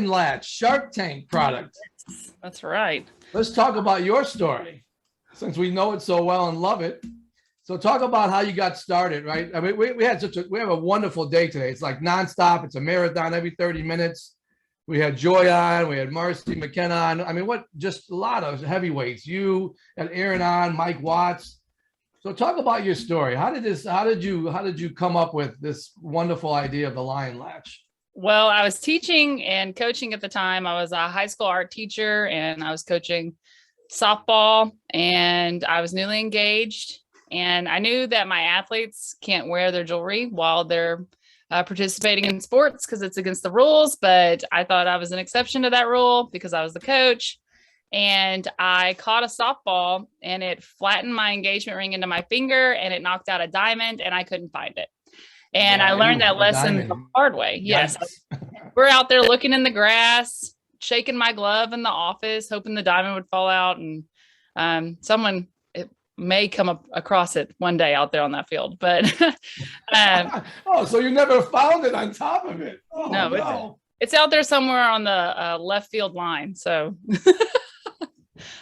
Latch Shark Tank product. That's right. Let's talk about your story, since we know it so well and love it. So talk about how you got started, right? I mean, we have a wonderful day today. It's like nonstop. It's a marathon every 30 minutes. We had Joy on, we had Marcy McKenna on. I mean, just a lot of heavyweights. You and Aaron on, Mike Watts. So talk about your story. How did you come up with this wonderful idea of the Lion Latch? Well, I was teaching and coaching at the time. I was a high school art teacher and I was coaching softball, and I was newly engaged. And I knew that my athletes can't wear their jewelry while they're participating in sports because it's against the rules. But I thought I was an exception to that rule because I was the coach. And I caught a softball and it flattened my engagement ring into my finger and it knocked out a diamond and I couldn't find it. And I learned that lesson the hard way. Yes. We're out there looking in the grass, shaking my glove in the office, hoping the diamond would fall out. And someone may come across it one day out there on that field. But oh, so you never found it on top of it? Oh, no. It's out there somewhere on the left field line. So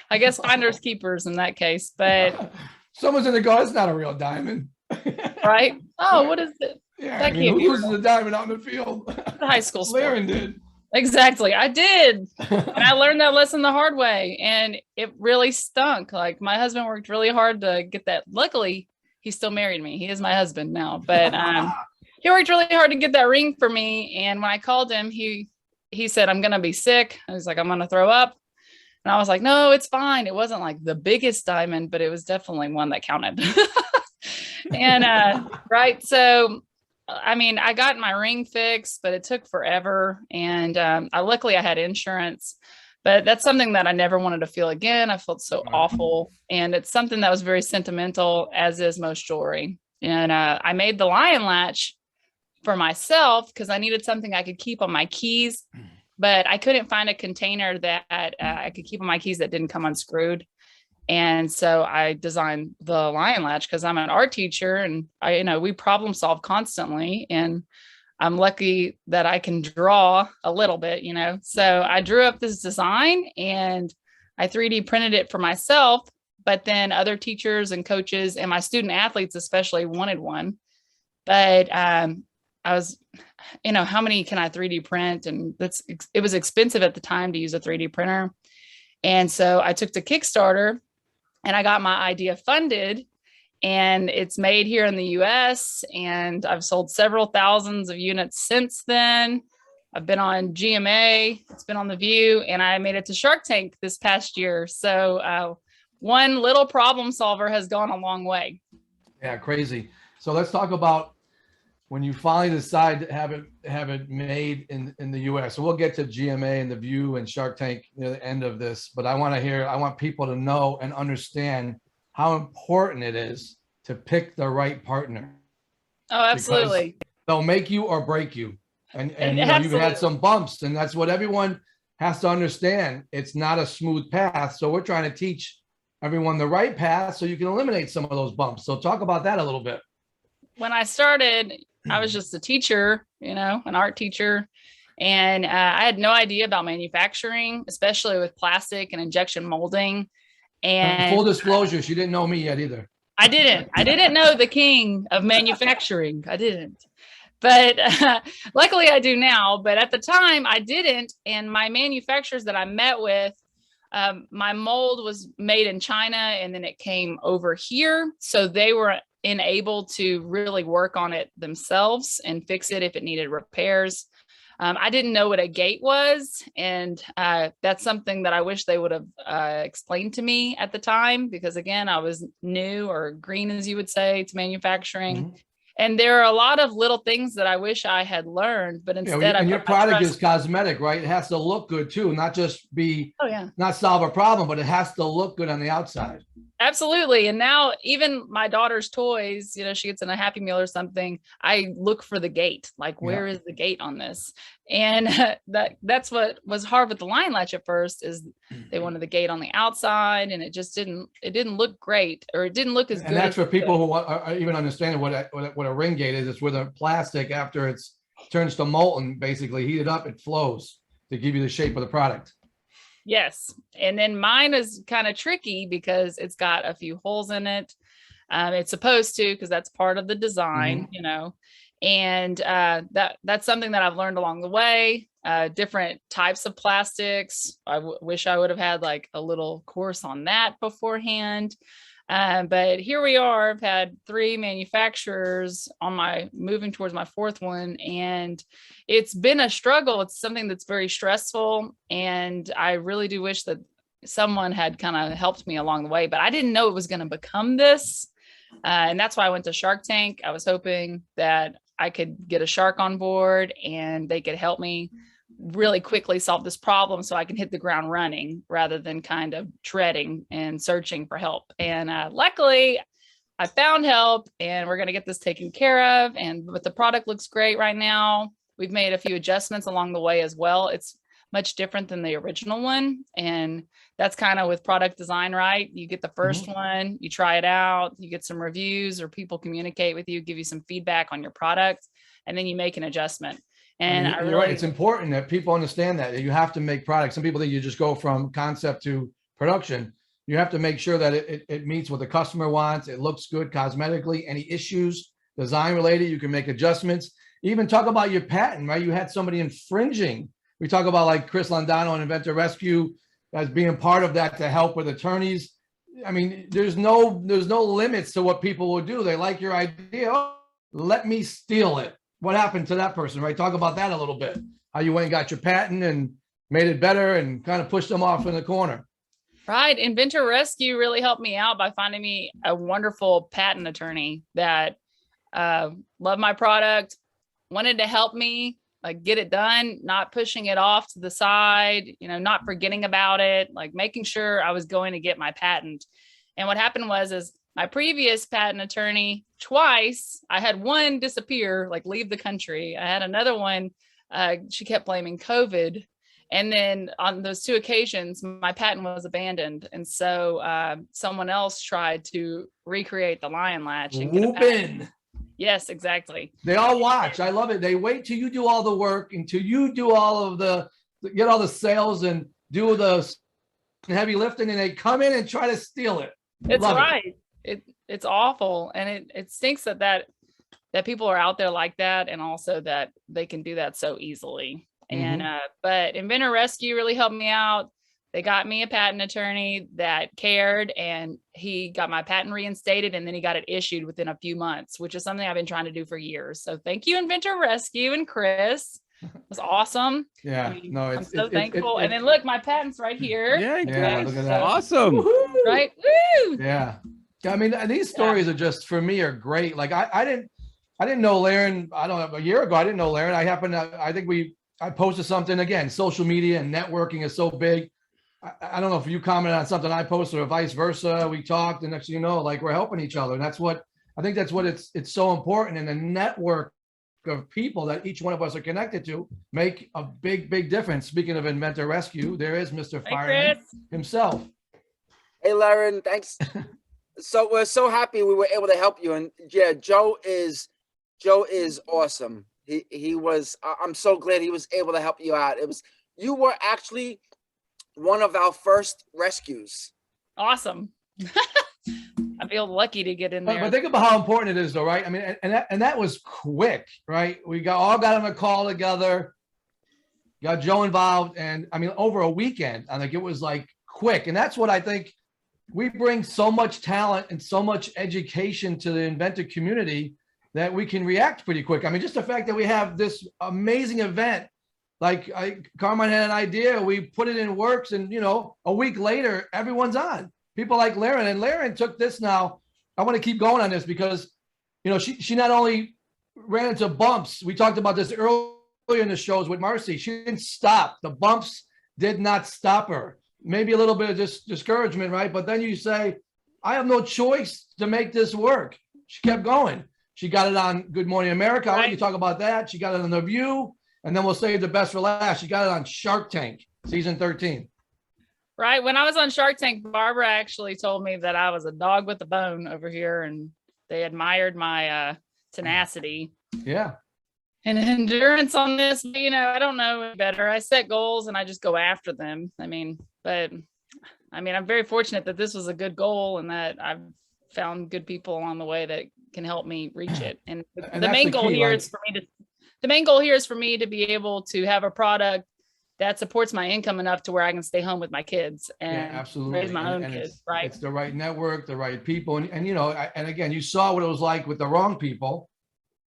I guess finders keepers in that case. But someone's going to go, it's not a real diamond. Right? Oh, what is it? Yeah, who loses a diamond out in the field? The high school sport. Lerin did. Exactly. I did. And I learned that lesson the hard way. And it really stunk. Like my husband worked really hard to get that. Luckily, he still married me. He is my husband now. But he worked really hard to get that ring for me. And when I called him, he said, I'm going to be sick. I was like, I'm going to throw up. And I was like, no, it's fine. It wasn't like the biggest diamond, but it was definitely one that counted. And right. So, I mean, I got my ring fixed, but it took forever. And luckily I had insurance, but that's something that I never wanted to feel again. I felt so awful. And it's something that was very sentimental, as is most jewelry. And I made the Lion Latch for myself because I needed something I could keep on my keys, but I couldn't find a container that I could keep on my keys that didn't come unscrewed. And so I designed the Lion Latch because I'm an art teacher and we problem solve constantly. And I'm lucky that I can draw a little bit, So I drew up this design and I 3D printed it for myself. But then other teachers and coaches and my student athletes especially wanted one. But I was, how many can I 3D print? And it was expensive at the time to use a 3D printer. And so I took to Kickstarter and I got my idea funded, and it's made here in the US. And I've sold several thousands of units since then. I've been on GMA, it's been on The View, and I made it to Shark Tank this past year. So one little problem solver has gone a long way. Yeah, crazy. So let's talk about when you finally decide to have it made in the US. So we'll get to GMA and The View and Shark Tank near the end of this, but I want people to know and understand how important it is to pick the right partner. Oh, absolutely. Because they'll make you or break you. And you've had some bumps, and that's what everyone has to understand. It's not a smooth path. So we're trying to teach everyone the right path so you can eliminate some of those bumps. So talk about that a little bit. When I started, I was just a teacher, an art teacher. And I had no idea about manufacturing, especially with plastic and injection molding. And full disclosure, she didn't know me yet either. I didn't know the king of manufacturing. I didn't. But luckily I do now. But at the time I didn't. And my manufacturers that I met with, my mold was made in China and then it came over here. So they were unable to really work on it themselves and fix it if it needed repairs. I didn't know what a gate was. And that's something that I wish they would have explained to me at the time, because again, I was new, or green, as you would say, to manufacturing. Mm-hmm. And there are a lot of little things that I wish I had learned, but instead, and your product is cosmetic, right? It has to look good too, not just not solve a problem, but it has to look good on the outside. Absolutely. And now even my daughter's toys, she gets in a Happy Meal or something, I look for the gate, like where is the gate on this? And that's what was hard with the Lion Latch at first, is they wanted the gate on the outside, and it didn't look great, or it didn't look as good. And that's for people who are even understanding what a ring gate is. It's where the plastic, after it's turns to molten, basically heated up, it flows. to give you the shape of the product. Yes. And then mine is kind of tricky because it's got a few holes in it. It's supposed to, because that's part of the design, you know, and that's something that I've learned along the way. Different types of plastics. I wish I would have had like a little course on that beforehand. But here we are. I've had 3 manufacturers on moving towards my 4th one, and it's been a struggle. It's something that's very stressful, and I really do wish that someone had kind of helped me along the way, but I didn't know it was going to become this. And that's why I went to Shark Tank. I was hoping that I could get a shark on board and they could help me really quickly solve this problem so I can hit the ground running rather than kind of treading and searching for help. And luckily I found help, and we're going to get this taken care of. But the product looks great right now. We've made a few adjustments along the way as well. It's much different than the original one. And that's kind of with product design, right? You get the first one, you try it out, you get some reviews, or people communicate with you, give you some feedback on your product, and then you make an adjustment. And I you're right. It's important that people understand that you have to make products. Some people think you just go from concept to production. You have to make sure that it meets what the customer wants. It looks good cosmetically. Any issues, design related, you can make adjustments. Even talk about your patent, right? You had somebody infringing. We talk about like Chris Londano and Inventor Rescue as being part of that to help with attorneys. I mean, there's no limits to what people will do. They like your idea. Oh, let me steal it. What happened to that person, right? Talk about that a little bit. How you went and got your patent and made it better and kind of pushed them off in the corner. Right. Inventor Rescue really helped me out by finding me a wonderful patent attorney that loved my product, wanted to help me like get it done, not pushing it off to the side, you know, not forgetting about it, like making sure I was going to get my patent. And what happened is my previous patent attorney, twice, I had one disappear, like leave the country. I had another one, she kept blaming COVID. And then on those 2 occasions, my patent was abandoned. And so someone else tried to recreate the lion latch and get a patent. Yes, exactly. They all watch. I love it. They wait till you do all the work, until you do all of get all the sales and do the heavy lifting, and they come in and try to steal it. It's right. It's awful. And it stinks that people are out there like that, and also that they can do that so easily. And but Inventor Rescue really helped me out. They got me a patent attorney that cared, and he got my patent reinstated, and then he got it issued within a few months, which is something I've been trying to do for years. So thank you, Inventor Rescue and Chris. It was awesome. Yeah, I mean, no, I'm so thankful. And then look, my patent's right here. Yeah, look at that. Awesome. Woo-hoo. Right? Woo! Yeah. I mean, these stories are just, for me, are great. Like I didn't know Lerin. I don't know, a year ago, I didn't know Lerin. I posted something, again, social media and networking is so big. I don't know if you commented on something I posted or vice versa. We talked, and next thing you know, like, we're helping each other. And that's what it's so important. And the network of people that each one of us are connected to make a big, big difference. Speaking of Inventor Rescue, there is Mr. Fireman himself. Hey, Lerin, thanks. So we're so happy we were able to help you. And yeah, Joe is awesome. He was, I'm so glad he was able to help you out. You were actually one of our first rescues. Awesome. I feel lucky to get in there. But think about how important it is, though, right? I mean, and that was quick, right? We all got on a call together, got Joe involved, and I mean, over a weekend, I think it was like quick. And that's what I think, we bring so much talent and so much education to the inventor community that we can react pretty quick. I mean, just the fact that we have this amazing event, like Carmine had an idea, we put it in works, and a week later, everyone's on. People like Lerin, and Lerin took this now. I want to keep going on this because, she not only ran into bumps. We talked about this earlier in the shows with Marcy. She didn't stop. The bumps did not stop her. Maybe a little bit of discouragement, right? But then you say, I have no choice to make this work. She kept going. She got it on Good Morning America. I'll let you talk about that. She got it on The View, and then we'll save the best for last. She got it on Shark Tank, season 13. Right. When I was on Shark Tank, Barbara actually told me that I was a dog with a bone over here, and they admired my tenacity. Yeah. and endurance on this. You know, I don't know better. I set goals and I just go after them. I mean, I'm very fortunate that this was a good goal and that I've found good people along the way that can help me reach it. And the main goal here is for me to, the main goal here is for me to be able to have a product that supports my income enough to where I can stay home with my kids and raise my own kids. Right. It's the right network, the right people. And, you know, and again, you saw what it was like with the wrong people.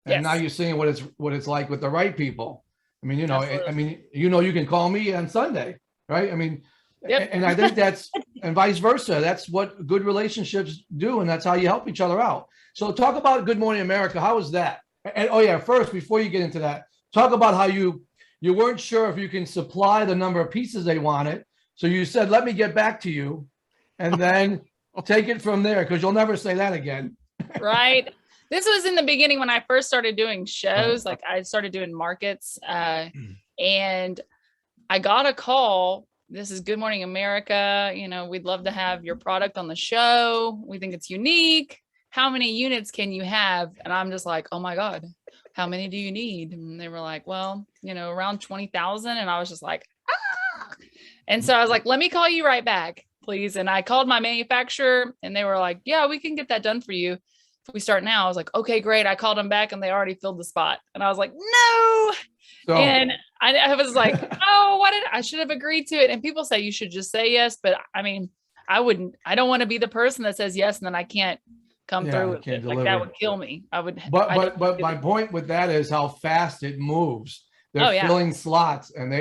And now you're seeing what it's like with the right people. I mean, you know, you can call me on Sunday, right? I mean, and I think that's, and vice versa. That's what good relationships do. And that's how you help each other out. So talk about Good Morning America. How was that? And first, before you get into that, talk about how you weren't sure if you can supply the number of pieces they wanted. So you said, let me get back to you and then take it from there, because you'll never say that again. Right. This was in the beginning when I first started doing shows, like I started doing markets, and I got a call. This is Good Morning America. You know, we'd love to have your product on the show. We think it's unique. How many units can you have? And I'm just like, oh my God, how many do you need? And they were like, well, you know, around 20,000. And I was just like, ah. And so I was like, let me call you right back, please. And I called my manufacturer and they were like, yeah, we can get that done for you. If we start now, I was like, okay, great. I called them back and they already filled the spot. And I was like, no. And I was like, oh, I should have agreed to it. And people say you should just say yes. But I mean, I don't want to be the person that says yes and then I can't come through with it. Like that would kill me. But my point with that is how fast it moves. They're filling slots and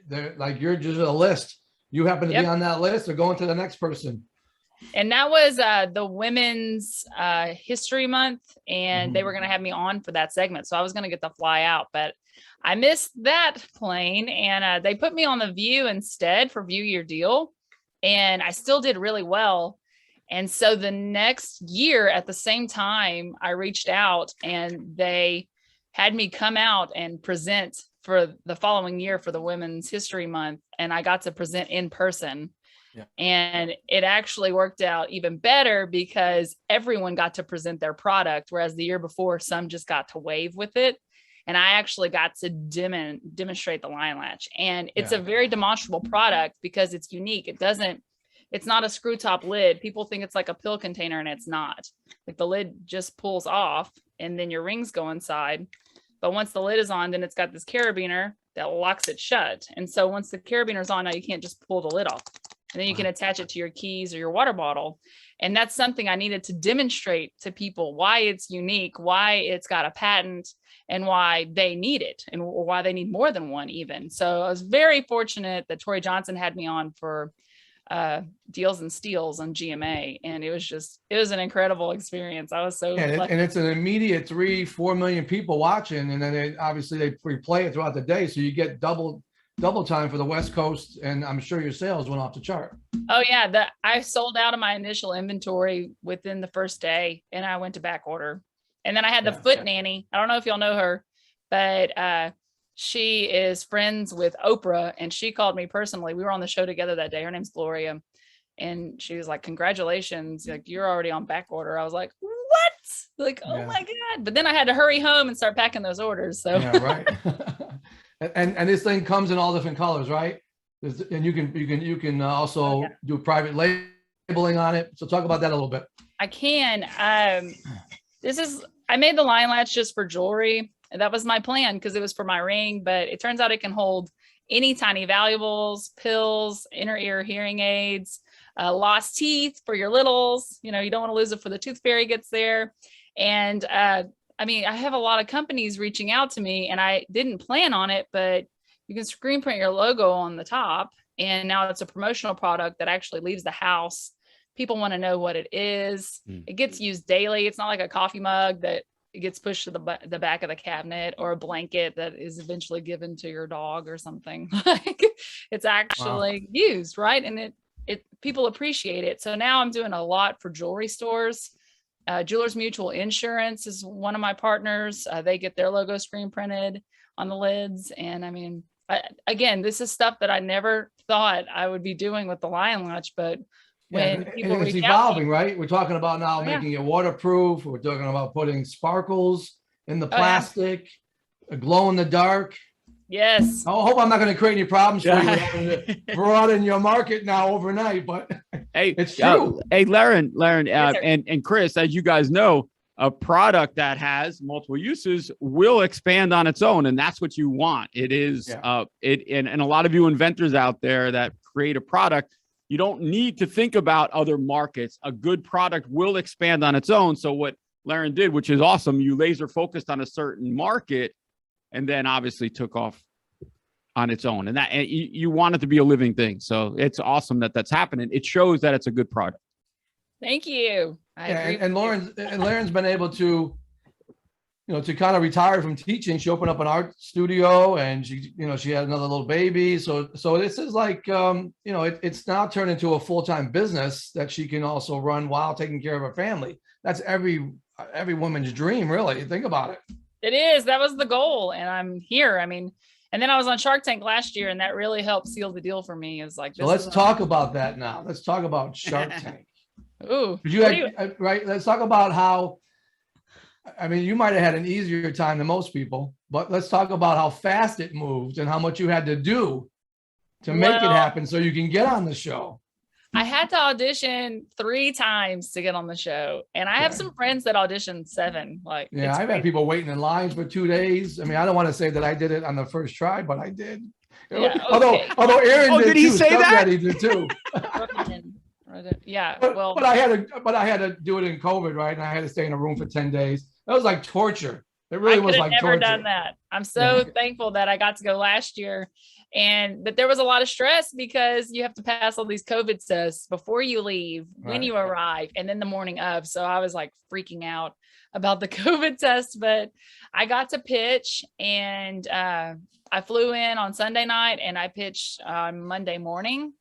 they're like, you're just a list. You happen to be on that list or going to the next person. And that was the Women's History Month, and they were going to have me on for that segment. So I was going to get to fly out, but I missed that plane, and they put me on the View instead for View Your Deal, and I still did really well. And so the next year at the same time, I reached out, and they had me come out and present for the following year for the Women's History Month, and I got to present in person. Yeah. And it actually worked out even better because everyone got to present their product, whereas the year before, some just got to wave with it. And I actually got to demonstrate the Lion Latch. And it's a very demonstrable product because it's unique. It's not a screw top lid. People think it's like a pill container, and it's not. Like the lid just pulls off and then your rings go inside. But once the lid is on, then it's got this carabiner that locks it shut. And so once the carabiner's on, now you can't just pull the lid off. And then you can attach it to your keys or your water bottle. And that's something I needed to demonstrate to people, why it's unique, why it's got a patent, and why they need it, and why they need more than one even. So I was very fortunate that Tori Johnson had me on for Deals and Steals on GMA. And it was an incredible experience. I was so lucky. And it's an immediate 3-4 million people watching. And then they replay it throughout the day. So you get double time for the West Coast, and I'm sure your sales went off the chart. Oh yeah, I sold out of my initial inventory within the first day, and I went to back order. And then I had the foot nanny. I don't know if y'all know her, but she is friends with Oprah, and she called me personally. We were on the show together that day. Her name's Gloria, and she was like, "Congratulations, like you're already on back order." I was like, "What?" Like, oh my God! But then I had to hurry home and start packing those orders. So yeah, right. And this thing comes in all different colors, right? And you can also do private labeling on it. So talk about that a little bit. I can. I made the Lion Latch just for jewelry. That was my plan because it was for my ring, but it turns out it can hold any tiny valuables, pills, inner ear hearing aids, lost teeth for your littles. You know, you don't want to lose it for the tooth fairy gets there. And I mean, I have a lot of companies reaching out to me, and I didn't plan on it, but you can screen print your logo on the top. And now it's a promotional product that actually leaves the house. People want to know what it is. It gets used daily. It's not like a coffee mug that it gets pushed to the back of the cabinet, or a blanket that is eventually given to your dog or something. Like it's actually used, right? And people appreciate it. So now I'm doing a lot for jewelry stores. Jewelers Mutual Insurance is one of my partners. They get their logo screen printed on the lids. And I mean, again, this is stuff that I never thought I would be doing with the Lion Latch, but when people it's evolving, right? We're talking about now making it waterproof. We're talking about putting sparkles in the plastic. a glow in the dark. Yes. I hope I'm not going to create any problems for you having to broaden your market now overnight, but Hey, it's true. Hey, Lerin, Yes, sir. and Chris, as you guys know, a product that has multiple uses will expand on its own, and that's what you want. It is, and a lot of you inventors out there that create a product, you don't need to think about other markets. A good product will expand on its own. So what Lerin did, which is awesome, you laser focused on a certain market, and then obviously took off on its own. And you want it to be a living thing. So it's awesome that that's happening. It shows that it's a good product. Thank you. I agree. And Lauren's been able to, to kind of retire from teaching. She opened up an art studio, and she had another little baby. So this is like, it's now turned into a full-time business that she can also run while taking care of her family. That's every woman's dream, really. Think about it. It is. That was the goal. And I'm here. I mean, and then I was on Shark Tank last year, and that really helped seal the deal for me. Is like, so let's talk about that now. Let's talk about Shark Tank. Ooh, right. Let's talk about how, I mean, you might have had an easier time than most people, but let's talk about how fast it moved and how much you had to do to make it happen so you can get on the show. I had to audition 3 times to get on the show. And I have some friends that auditioned 7. Like, yeah, I've had people waiting in lines for 2 days. I mean, I don't want to say that I did it on the first try, but I did. Yeah, okay. Although Aaron did he too. say that? He did too. Yeah. But I had to do it in COVID, right? And I had to stay in a room for 10 days. That was like torture. It really was like torture. I've never done that. I'm so thankful that I got to go last year. But there was a lot of stress because you have to pass all these COVID tests before you leave, when you arrive, and then the morning of. So I was like freaking out about the COVID test, but I got to pitch, and I flew in on Sunday night and I pitched on Monday morning,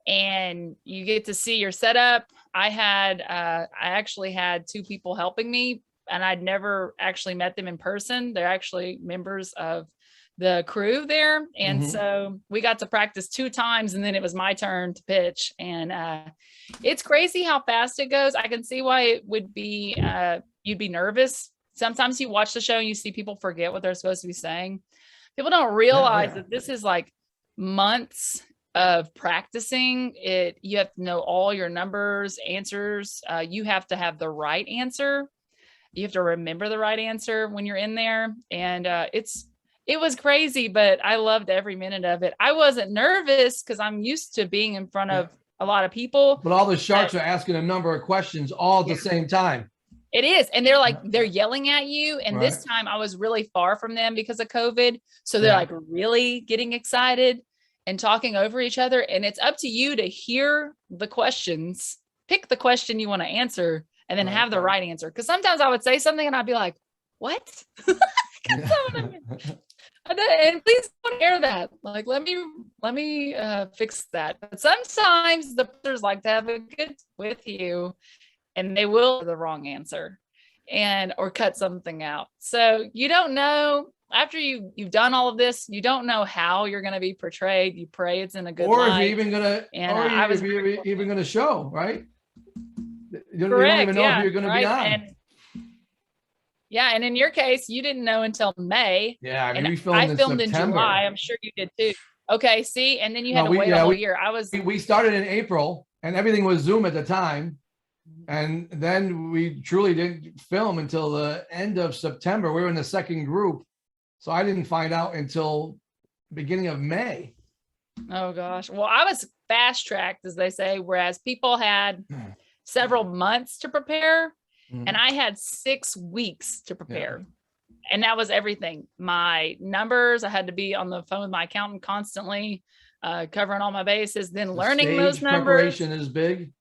and you get to see your setup. I actually had 2 people helping me, and I'd never actually met them in person. They're actually members of the crew there. And so we got to practice 2 times, and then it was my turn to pitch. And it's crazy how fast it goes. I can see why it would be, you'd be nervous. Sometimes you watch the show and you see people forget what they're supposed to be saying. People don't realize that this is like months of practicing it. You have to know all your numbers, answers. You have to have the right answer. You have to remember the right answer when you're in there. And it was crazy, but I loved every minute of it. I wasn't nervous because I'm used to being in front of a lot of people. But all the sharks are asking a number of questions all at the same time. It is. And they're like, they're yelling at you. And this time I was really far from them because of COVID. So they're like really getting excited and talking over each other. And it's up to you to hear the questions, pick the question you want to answer, and then have the right answer. Because sometimes I would say something and I'd be like, what? And please don't air that. Like, let me fix that. But sometimes the players like to have a good with you, and they will the wrong answer or cut something out. So you don't know after you've done all of this, you don't know how you're going to be portrayed. You pray it's in a good light. Or if you're even gonna, if you're even gonna show, right? You don't even know if you're going to be on. And in your case, you didn't know until May. Yeah, I mean, I filmed in July. I'm sure you did too. Okay, see, and then you had to wait a whole year. We started in April, and everything was Zoom at the time, and then we truly didn't film until the end of September. We were in the second group, so I didn't find out until beginning of May. Oh gosh, well, I was fast tracked, as they say, whereas people had several months to prepare. And I had 6 weeks to prepare. And that was everything. My numbers, I had to be on the phone with my accountant constantly, covering all my bases, then learning those numbers. Preparation is big.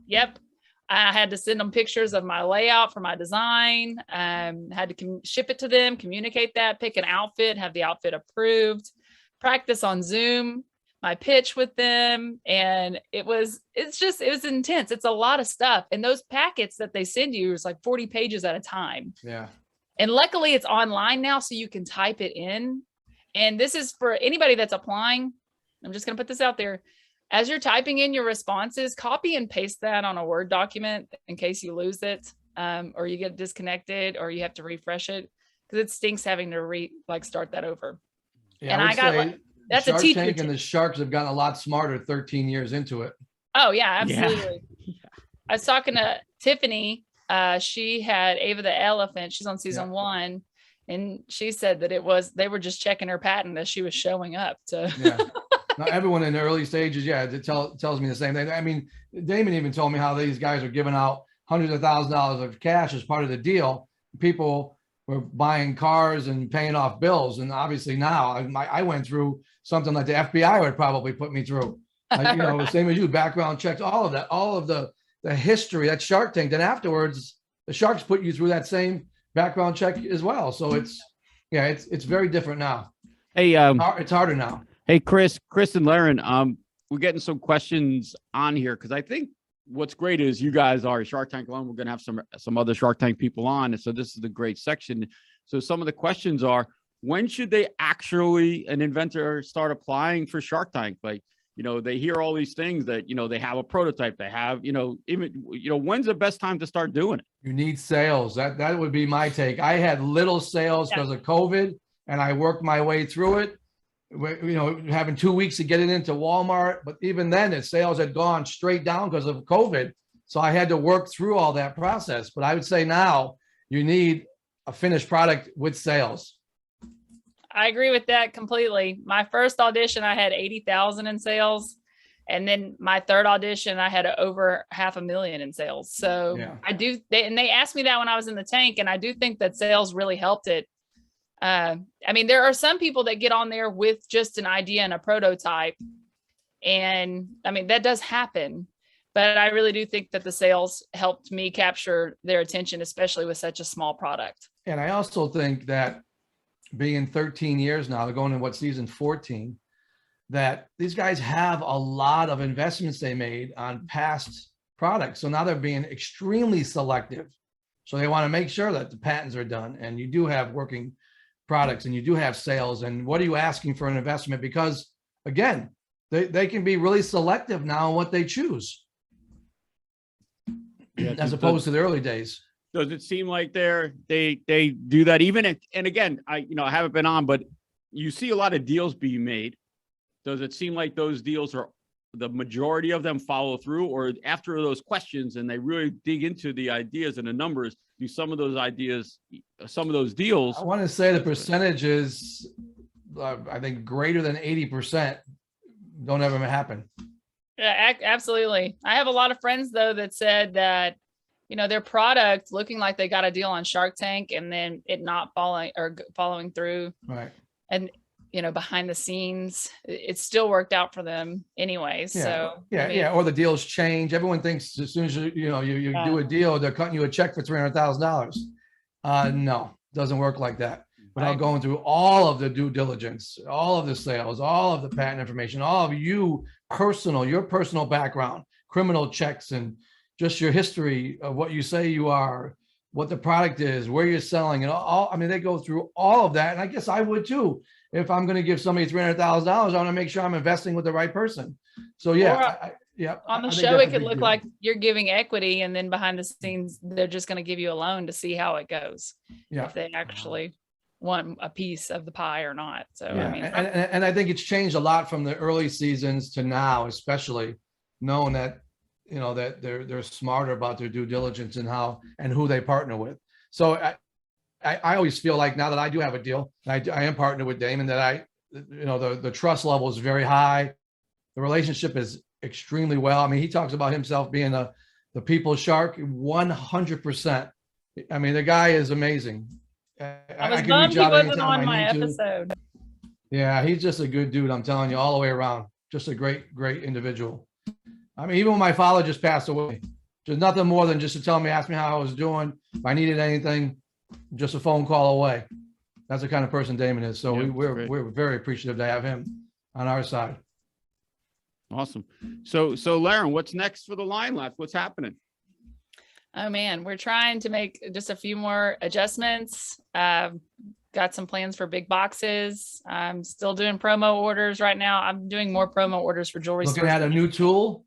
Yep. I had to send them pictures of my layout for my design. Had to ship it to them, communicate that, pick an outfit, have the outfit approved, practice on Zoom, my pitch with them. And it was intense. It's a lot of stuff. And those packets that they send you is like 40 pages at a time. Yeah. And luckily it's online now, so you can type it in. And this is for anybody that's applying. I'm just going to put this out there. As you're typing in your responses, copy and paste that on a Word document in case you lose it, or you get disconnected or you have to refresh it. because it stinks having to start that over. Yeah, And I would say that's a Shark teacher. Tank and the Sharks have gotten a lot smarter 13 years into it. Oh yeah, absolutely. Yeah. I was talking to Tiffany. She had Ava the elephant. She's on season 1. And she said that they were just checking her patent as she was showing up to. Yeah. Now, everyone in the early stages, it tells me the same thing. I mean, Damon even told me how these guys are giving out hundreds of thousands of dollars of cash as part of the deal. People were buying cars and paying off bills. And obviously now I went through something like the FBI would probably put me through. Right. Same as you, background checks, all of that, all of the history, that Shark Tank. Then afterwards, the Sharks put you through that same background check as well. So it's very different now. Hey, it's harder now. Hey, Chris and Lerin, we're getting some questions on here because I think what's great is you guys are Shark Tank alone. We're going to have some other Shark Tank people on. And so this is the great section. So some of the questions are, when should they actually, an inventor, start applying for Shark Tank? Like, they hear all these things that, they have a prototype, they have, when's the best time to start doing it? You need sales. That would be my take. I had little sales because of COVID, and I worked my way through it. Having 2 weeks to get it into Walmart, but even then, the sales had gone straight down because of COVID. So I had to work through all that process. But I would say now you need a finished product with sales. I agree with that completely. My first audition, I had 80,000 in sales. And then my third audition, I had over $500,000 in sales. So they asked me that when I was in the tank. And I do think that sales really helped it. I mean, there are some people that get on there with just an idea and a prototype. And I mean, that does happen. But I really do think that the sales helped me capture their attention, especially with such a small product. And I also think that being 13 years now, they're going in season 14, that these guys have a lot of investments they made on past products. So now they're being extremely selective. So they want to make sure that the patents are done and you do have working products and you do have sales. And what are you asking for an investment? Because again, they can be really selective now in what they choose, as opposed to the early days. Does it seem like they do that even? And again, I haven't been on, but you see a lot of deals being made. Does it seem like those deals are, the majority of them follow through, or after those questions and they really dig into the ideas and the numbers, do some of those deals? I want to say the percentage is, I think, greater than 80% don't ever happen. Yeah, absolutely. I have a lot of friends though that said that, their product looking like they got a deal on Shark Tank and then it not following through. Right. And, behind the scenes, it still worked out for them anyway. Yeah. So Or the deals change. Everyone thinks as soon as you do a deal, they're cutting you a check for $300,000. No, doesn't work like that. Without going through all of the due diligence, all of the sales, all of the patent information, all of your personal background, criminal checks, and just your history of what you say you are, what the product is, where you're selling, and all. I mean, they go through all of that. And I guess I would too. If I'm going to give somebody $300,000, I want to make sure I'm investing with the right person. So on the show, it could look like you're giving equity, and then behind the scenes, they're just going to give you a loan to see how it goes. Yeah. If they actually want a piece of the pie or not. So I mean, and I think it's changed a lot from the early seasons to now, especially knowing that that they're smarter about their due diligence and who they partner with. So I always feel like now that I do have a deal, I am partnered with Damon, that the trust level is very high. The relationship is extremely well. I mean, he talks about himself being the people's shark 100%. I mean, the guy is amazing. I was bummed he wasn't on my episode. Yeah, he's just a good dude. I'm telling you, all the way around. Just a great individual. I mean, even when my father just passed away, just nothing more than just to ask me how I was doing. If I needed anything, just a phone call away. That's the kind of person Damon is. So we're very appreciative to have him on our side. Awesome. So Lerin, what's next for the line left? What's happening? Oh man, we're trying to make just a few more adjustments. Got some plans for big boxes. I'm still doing promo orders right now. I'm doing more promo orders for jewelry. Looking at a new tool?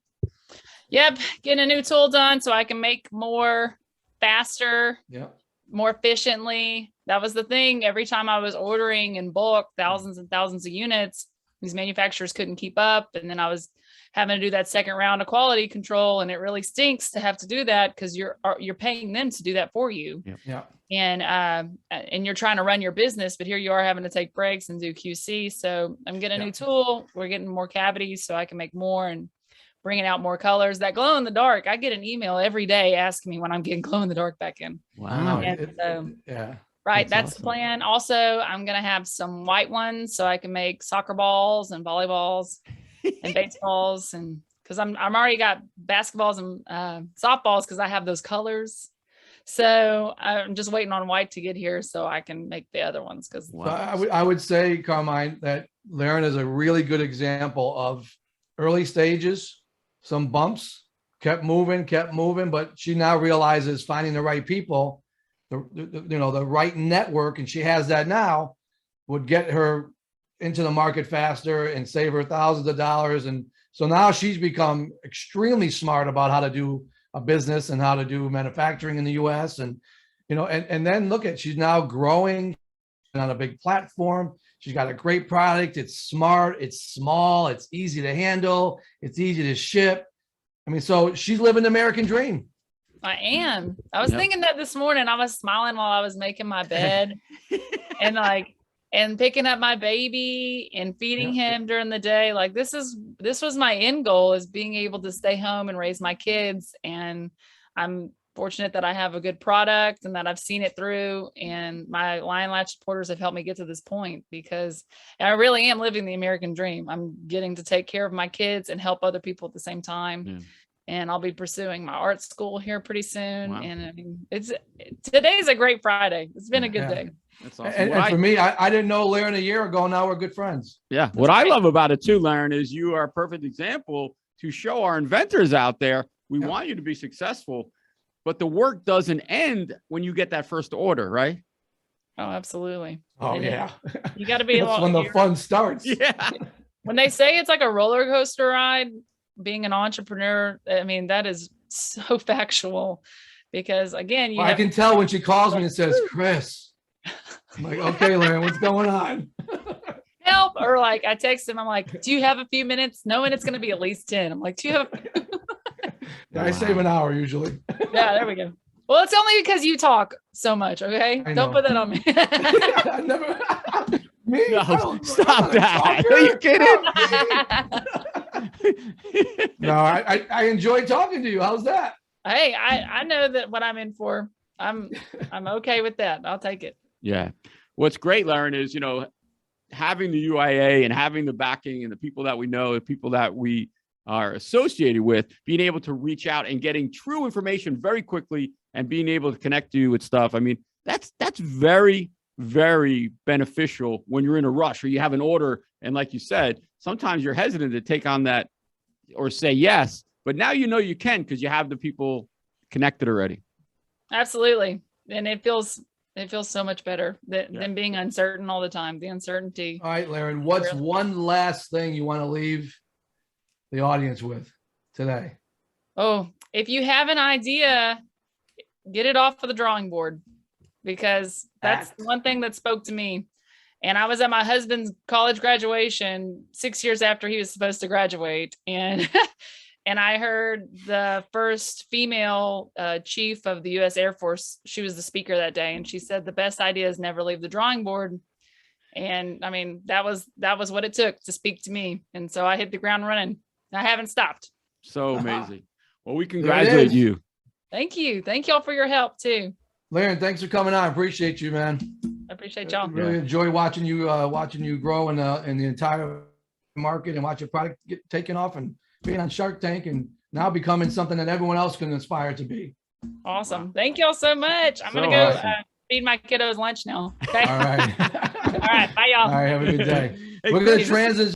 Yep, getting a new tool done so I can make more faster. Yep. more efficiently. That was the thing. Every time I was ordering in bulk, thousands and thousands of units, these manufacturers couldn't keep up. And then I was having to do that second round of quality control. And it really stinks to have to do that because you're paying them to do that for you. Yeah. And you're trying to run your business, but here you are having to take breaks and do QC. So I'm getting a new tool. We're getting more cavities so I can make more and bringing out more colors. That glow in the dark, I get an email every day asking me when I'm getting glow in the dark back in. Wow. And right. That's awesome. the plan. Also, I'm going to have some white ones so I can make soccer balls and volleyballs and baseballs. And cause I'm already got basketballs and softballs cause I have those colors. So I'm just waiting on white to get here so I can make the other ones. Cause I would say, Carmine, that Lerin is a really good example of early stages, some bumps, kept moving, but she now realizes finding the right people, the right network, and she has that now, would get her into the market faster and save her thousands of dollars. And so now she's become extremely smart about how to do a business and how to do manufacturing in the US. And, and then look at, she's now growing on a big platform. She's got a great product. It's smart. It's small. It's easy to handle. It's easy to ship. I mean, so she's living the American dream. I am. I was thinking that this morning. I was smiling while I was making my bed and picking up my baby and feeding him during the day. Like this was my end goal, is being able to stay home and raise my kids. And I'm fortunate that I have a good product and that I've seen it through, and my Lion Latch supporters have helped me get to this point, because I really am living the American dream. I'm getting to take care of my kids and help other people at the same time. Yeah. And I'll be pursuing my art school here pretty soon. Wow. And I mean, today's a great Friday. It's been a good day. That's awesome. And for me, I didn't know Lerin a year ago. Now we're good friends. Yeah. What I love about it too, Lerin, is you are a perfect example to show our inventors out there. We want you to be successful, but the work doesn't end when you get that first order, right? Oh, absolutely. Oh, yeah. You got to be. That's when the fun starts. Yeah. When they say it's like a roller coaster ride, being an entrepreneur, I mean, that is so factual, because again, I can tell when she calls me and says, Chris, I'm like, okay, Lerin, what's going on? Help. Or like I text him, I'm like, do you have a few minutes? Knowing it's going to be at least 10. I'm like, do you have I save an hour usually. Yeah, there we go. Well, it's only because you talk so much. Okay. Don't put that on me. I never. Me? No, stop that. Are you kidding? No, I enjoy talking to you. How's that? Hey, I know that what I'm in for. I'm okay with that. I'll take it. Yeah. What's great, Lerin, is, having the UIA and having the backing and the people that we know, the people that we are associated with, being able to reach out and getting true information very quickly and being able to connect you with stuff. I mean, that's very, very beneficial when you're in a rush or you have an order. And like you said, sometimes you're hesitant to take on that or say yes, but now you can, because you have the people connected already. Absolutely. And it feels so much better than being uncertain all the time. The uncertainty. All right, Lerin, what's one last thing you want to leave the audience with today? Oh, if you have an idea, get it off of the drawing board, because that's one thing that spoke to me. And I was at my husband's college graduation 6 years after he was supposed to graduate. And and I heard the first female chief of the U.S. Air Force. She was the speaker that day. And she said, the best ideas never leave the drawing board. And I mean, that was what it took to speak to me. And so I hit the ground running. I haven't stopped. So amazing. Well, we congratulate you. Thank you. Thank y'all for your help too. Lerin, thanks for coming on. I appreciate you, man. I appreciate y'all. Really enjoy watching you grow in the entire market and watch your product get taken off and being on Shark Tank and now becoming something that everyone else can aspire to be. Awesome. Thank y'all so much. I'm going to go feed my kiddos lunch now. Okay. All right. All right. Bye, y'all. All right. Have a good day. Hey, we're going to transition.